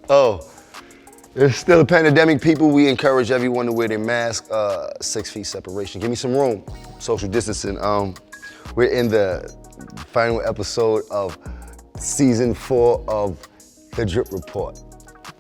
Oh, there's still a pandemic, people. We encourage everyone to wear their mask, 6 feet separation. Give me some room, social distancing. We're in the final episode of season 4 of The Drip Report.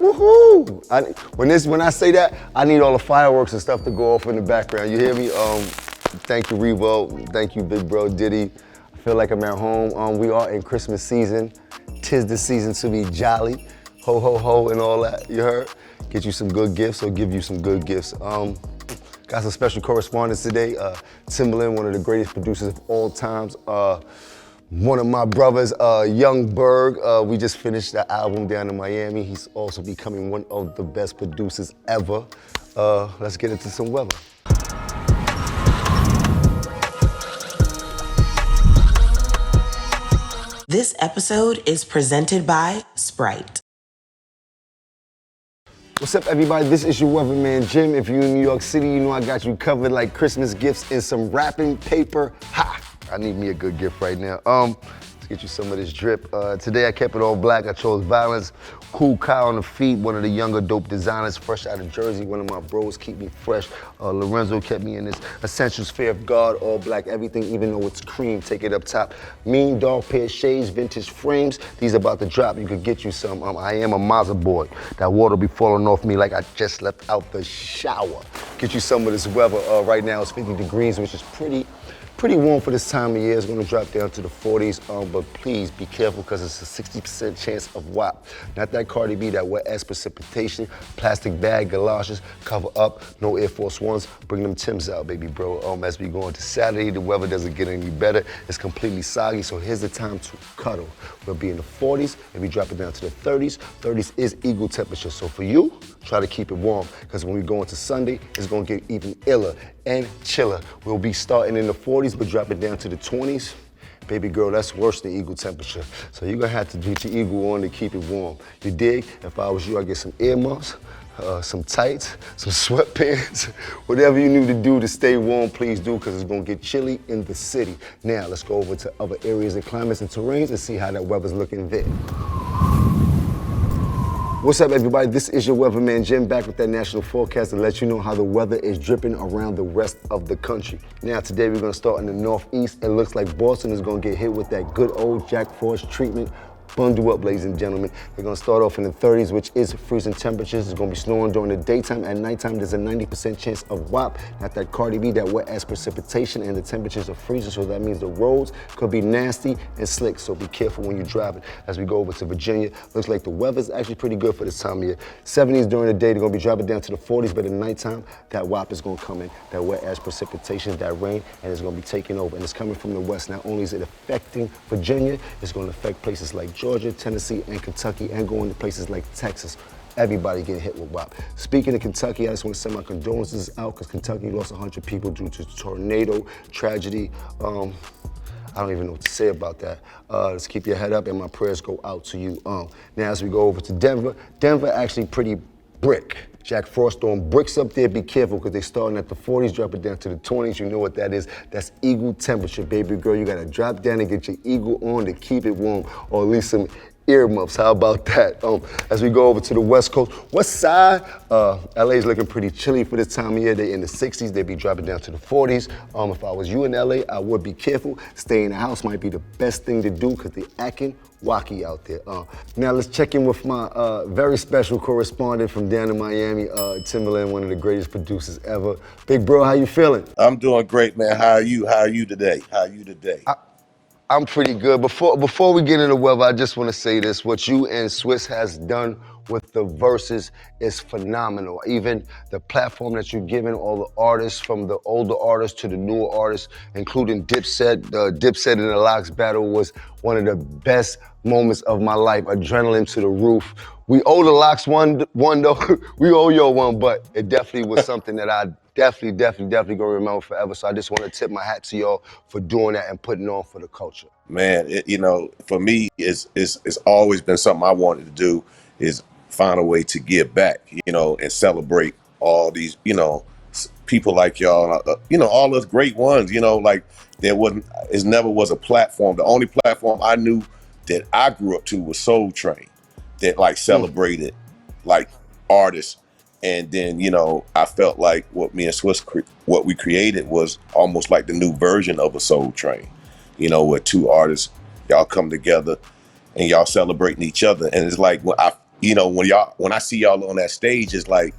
Woohoo! When I say that, I need all the fireworks and stuff to go off in the background. You hear me? Thank you, REVOLT. Thank you, big bro Diddy. I feel like I'm at home. We are in Christmas season. 'Tis the season to be jolly. Ho, ho, ho, and all that, you heard? Get you some good gifts or give you some good gifts. Got some special correspondence today. Timbaland, one of the greatest producers of all times. One of my brothers, Young Berg, we just finished the album down in Miami. He's also becoming one of the best producers ever. Let's get into some weather. This episode is presented by Sprite. What's up, everybody? This is your weatherman, Jim. If you're in New York City, you know I got you covered like Christmas gifts in some wrapping paper. Ha! I need me a good gift right now. Let's get you some of this drip. Today I kept it all black. I chose Violence. Cool Kyle on the feet, one of the younger dope designers, fresh out of Jersey. One of my bros keep me fresh. Lorenzo kept me in this Essentials Fear of God, all black, everything, even though it's cream. Take it up top. Mean dog pair shades, vintage frames. These about to drop. You could get you some. I am a Mazda boy. That water be falling off me like I just left out the shower. Get you some of this weather. Right now it's 50 degrees, which is pretty warm for this time of year. It's gonna drop down to the 40s, but please be careful because it's a 60% chance of WAP. Not that Cardi B, that wet ass precipitation, plastic bag, galoshes, cover up, no Air Force Ones, bring them Timbs out, baby bro. As we go into Saturday, the weather doesn't get any better. It's completely soggy, so here's the time to cuddle. We'll be in the 40s, and we drop it down to the 30s. 30s is eagle temperature, so for you, try to keep it warm, because when we go into Sunday, it's gonna get even iller and chiller. We'll be starting in the 40s, but drop it down to the 20s. Baby girl, that's worse than eagle temperature. So you're gonna have to get your eagle on to keep it warm. You dig? If I was you, I'd get some earmuffs, some tights, some sweatpants, whatever you need to do to stay warm, please do, because it's gonna get chilly in the city. Now, let's go over to other areas and climates and terrains and see how that weather's looking there. What's up, everybody? This is your weatherman, Jim, back with that national forecast to let you know how the weather is dripping around the rest of the country. Now, today we're gonna start in the northeast. It looks like Boston is gonna get hit with that good old Jack Frost treatment. Bundle up, ladies and gentlemen. They're gonna start off in the 30s, which is freezing temperatures. It's gonna be snowing during the daytime. At nighttime, there's a 90% chance of WAP. Not that Cardi B, that wet ass precipitation, and the temperatures are freezing, so that means the roads could be nasty and slick, so be careful when you're driving. As we go over to Virginia, looks like the weather's actually pretty good for this time of year. 70s during the day, they're gonna be dropping down to the 40s, but at nighttime, that WAP is gonna come in, that wet ass precipitation, that rain, and it's gonna be taking over. And it's coming from the west. Not only is it affecting Virginia, it's gonna affect places like Georgia, Tennessee, and Kentucky, and going to places like Texas. Everybody getting hit with WAP. Speaking of Kentucky, I just want to send my condolences out because Kentucky lost 100 people due to tornado tragedy. I don't even know what to say about that. Let's keep your head up and my prayers go out to you. Now as we go over to Denver, Denver actually pretty brick. Jack Frost throwing bricks up there, be careful because they're starting at the 40s, drop it down to the 20s. You know what that is. That's eagle temperature, baby girl. You gotta drop down and get your eagle on to keep it warm, or at least some earmuffs. How about that? As we go over to the West Coast, West Side, LA's looking pretty chilly for this time of year. They're in the 60s, they be dropping down to the 40s. If I was you in LA, I would be careful. Stay in the house might be the best thing to do because they're acting wacky out there. Now let's check in with my very special correspondent from down in Miami, Timbaland, one of the greatest producers ever. Big bro, how you feeling? I'm doing great, man. How are you? How are you today? I'm pretty good. Before we get into weather, I just want to say this. What you and Swiss has done with the verses is phenomenal. Even the platform that you're giving all the artists, from the older artists to the newer artists, including Dipset. Dipset in the Locks battle was one of the best moments of my life. Adrenaline to the roof. We owe the Locks one though. We owe you one, but it definitely was something that I definitely gonna remember forever. So I just want to tip my hat to y'all for doing that and putting on for the culture. Man, for me, it's always been something I wanted to do, is find a way to give back, and celebrate all these, people like y'all, all those great ones, like it never was a platform. The only platform I knew that I grew up to was Soul Train. that like celebrated like artists. And then, you know, I felt like what me and Swiss, what we created was almost like the new version of a Soul Train, you know, where two artists, y'all come together and y'all celebrating each other. And it's like, when when I see y'all on that stage, it's like,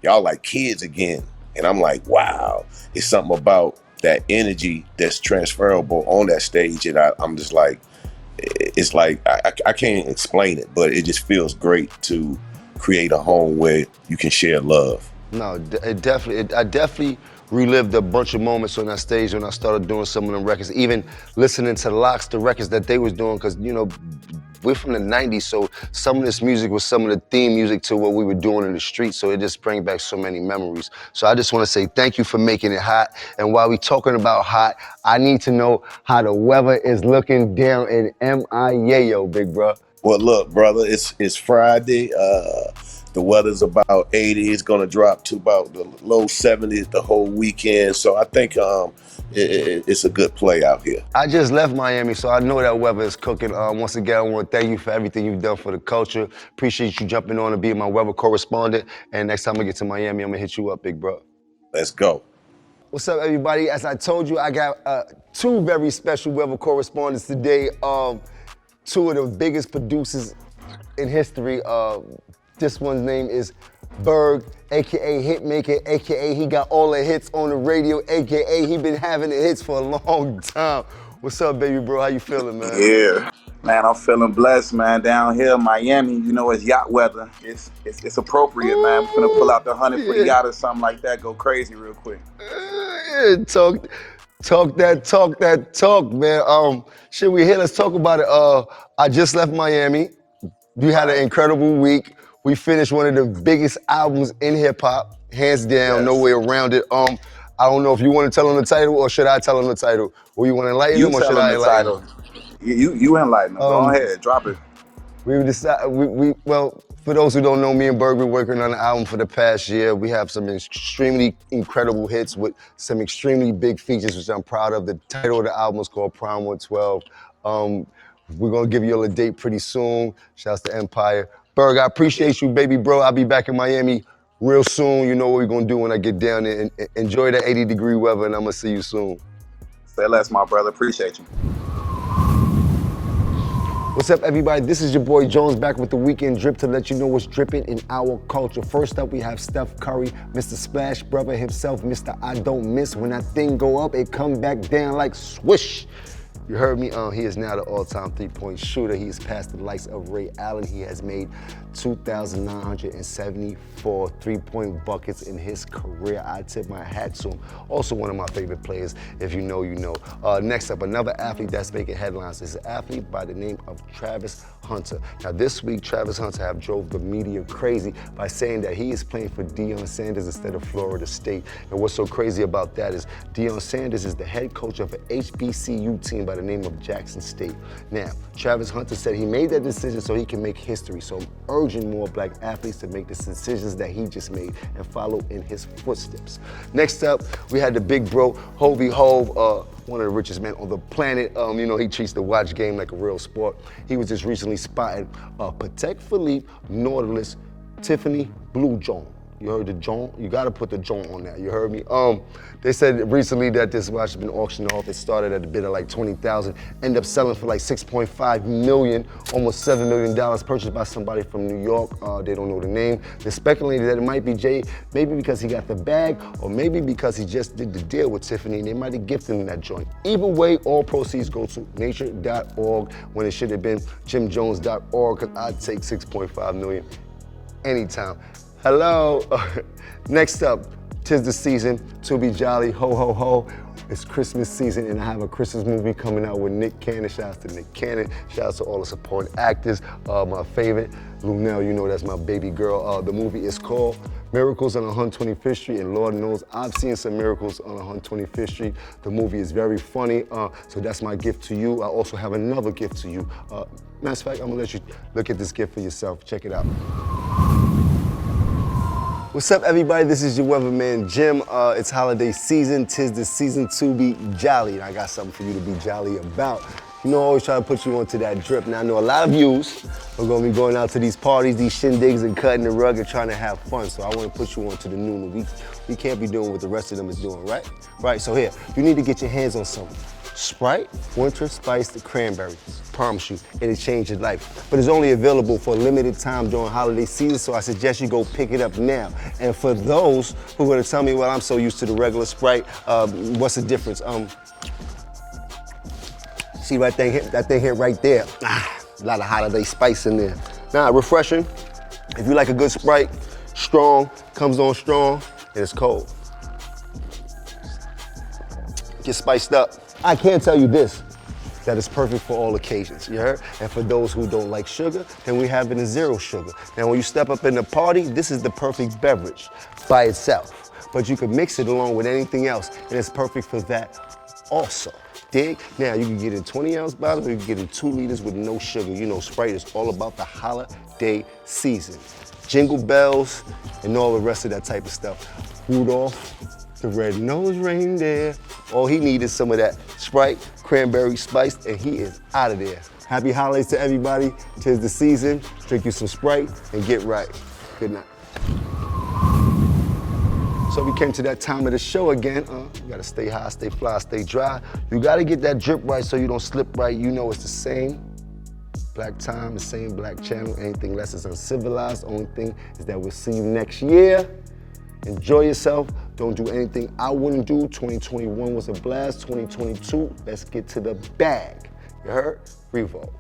y'all like kids again. And I'm like, wow, it's something about that energy that's transferable on that stage. And I'm just like, it's like, I can't explain it, but it just feels great to create a home where you can share love. No, I definitely relived a bunch of moments on that stage when I started doing some of them records, even listening to Locks, the records that they was doing, because, you know, we're from the 90s, so some of this music was some of the theme music to what we were doing in the streets, so it just brings back so many memories. So I just want to say thank you for making it hot, and while we talking about hot, I need to know how the weather is looking down in MIA, big bro. Well, look, brother, it's Friday. The weather's about 80. It's gonna drop to about the low 70s the whole weekend. So I think it's a good play out here. I just left Miami, so I know that weather is cooking. Once again, I want to thank you for everything you've done for the culture. Appreciate you jumping on and being my weather correspondent. And next time I get to Miami, I'm gonna hit you up, big bro. Let's go. What's up, everybody? As I told you, I got two very special weather correspondents today. Two of the biggest producers in history. This one's name is Berg, AKA Hitmaker, AKA he got all the hits on the radio, AKA he been having the hits for a long time. What's up, baby bro? How you feeling, man? Yeah, man, I'm feeling blessed, man. Down here, Miami, you know, it's yacht weather. It's appropriate, man. We're gonna pull out the 100 for the yacht or something like that. Go crazy real quick. Talk that talk, man. Shit, we here. Let's talk about it. I just left Miami. We had an incredible week. We finished one of the biggest albums in hip hop, hands down, Yes. no way around it. I don't know if you want to tell them the title or should I tell them the title? Or you want to enlighten You them or tell should them I the enlighten title. them? You enlighten them. Go ahead, drop it. Well, for those who don't know, me and Berg, we're working on an album for the past year. We have some extremely incredible hits with some extremely big features, which I'm proud of. The title of the album is called Prime 112. We're gonna give you all a date pretty soon. Shouts to Empire. Berg, I appreciate you, baby bro. I'll be back in Miami real soon. You know what we're gonna do when I get down there. And enjoy the 80-degree weather, and I'm gonna see you soon. Say less, my brother. Appreciate you. What's up, everybody? This is your boy Jones back with the Weekend Drip to let you know what's dripping in our culture. First up, we have Steph Curry, Mr. Splash Brother himself, Mr. I Don't Miss. When that thing go up, it come back down like swish. You heard me? He is now the all-time three-point shooter. He has passed the likes of Ray Allen. He has made 2,974 three-point buckets in his career. I tip my hat to him. Also one of my favorite players. If you know, you know. Next up, another athlete that's making headlines is an athlete by the name of Travis Hunter. Now this week, Travis Hunter have drove the media crazy by saying that he is playing for Deion Sanders instead of Florida State. And what's so crazy about that is Deion Sanders is the head coach of an HBCU team by the name of Jackson State. Now, Travis Hunter said he made that decision so he can make history. So I'm urging more black athletes to make the decisions that he just made and follow in his footsteps. Next up, we had the big bro, Hovey Hove, one of the richest men on the planet. You know, he treats the watch game like a real sport. He was just recently spotted Patek Philippe Nautilus Tiffany Blue Joan. You heard the joint? You gotta put the joint on that, you heard me? They said recently that this watch has been auctioned off. It started at a bid of like 20,000, ended up selling for like 6.5 million, almost $7 million, purchased by somebody from New York. They don't know the name. They speculated that it might be Jay, maybe because he got the bag, or maybe because he just did the deal with Tiffany and they might have gifted him that joint. Either way, all proceeds go to nature.org when it should have been jimjones.org, because I'd take 6.5 million anytime. Hello. Next up, 'tis the season to be jolly, ho ho ho. It's Christmas season and I have a Christmas movie coming out with Nick Cannon. Shouts to Nick Cannon. Shouts to all the supporting actors. My favorite, Lunel, you know that's my baby girl. The movie is called Miracles on 125th Street, and Lord knows I've seen some miracles on 125th Street. The movie is very funny, so that's my gift to you. I also have another gift to you. Matter of fact, I'm gonna let you look at this gift for yourself. Check it out. What's up, everybody? This is your weatherman, Jim. It's holiday season. 'Tis the season to be jolly. And I got something for you to be jolly about. You know, I always try to put you onto that drip. Now, I know a lot of yous are gonna be going out to these parties, these shindigs, and cutting the rug and trying to have fun. So I wanna put you onto the new. We can't be doing what the rest of them is doing, right? Right, so here, you need to get your hands on something. Sprite, winter spiced cranberry. Promise you, it'll change your life. But it's only available for a limited time during holiday season, so I suggest you go pick it up now. And for those who are gonna tell me, well, I'm so used to the regular Sprite, what's the difference? See that thing hit right there. A lot of holiday spice in there. Now, refreshing. If you like a good Sprite, strong, comes on strong, and it's cold. Get spiced up. I can tell you this, that it's perfect for all occasions, you heard? And for those who don't like sugar, then we have it in zero sugar. Now, when you step up in the party, this is the perfect beverage by itself. But you can mix it along with anything else, and it's perfect for that also. Dig? Now, you can get in 20-ounce bottles, or you can get in 2 liters with no sugar. You know, Sprite is all about the holiday season. Jingle bells, and all the rest of that type of stuff. Rudolph the red-nosed reindeer. All he needs is some of that Sprite, cranberry spiced, and he is out of there. Happy holidays to everybody. 'Tis the season. Drink you some Sprite and get right. Good night. So we came to that time of the show again. You gotta stay high, stay fly, stay dry. You gotta get that drip right so you don't slip right. You know it's the same black time, the same black channel. Anything less is uncivilized. Only thing is that we'll see you next year. Enjoy yourself. Don't do anything I wouldn't do. 2021 was a blast. 2022, let's get to the bag. You heard? Revolt.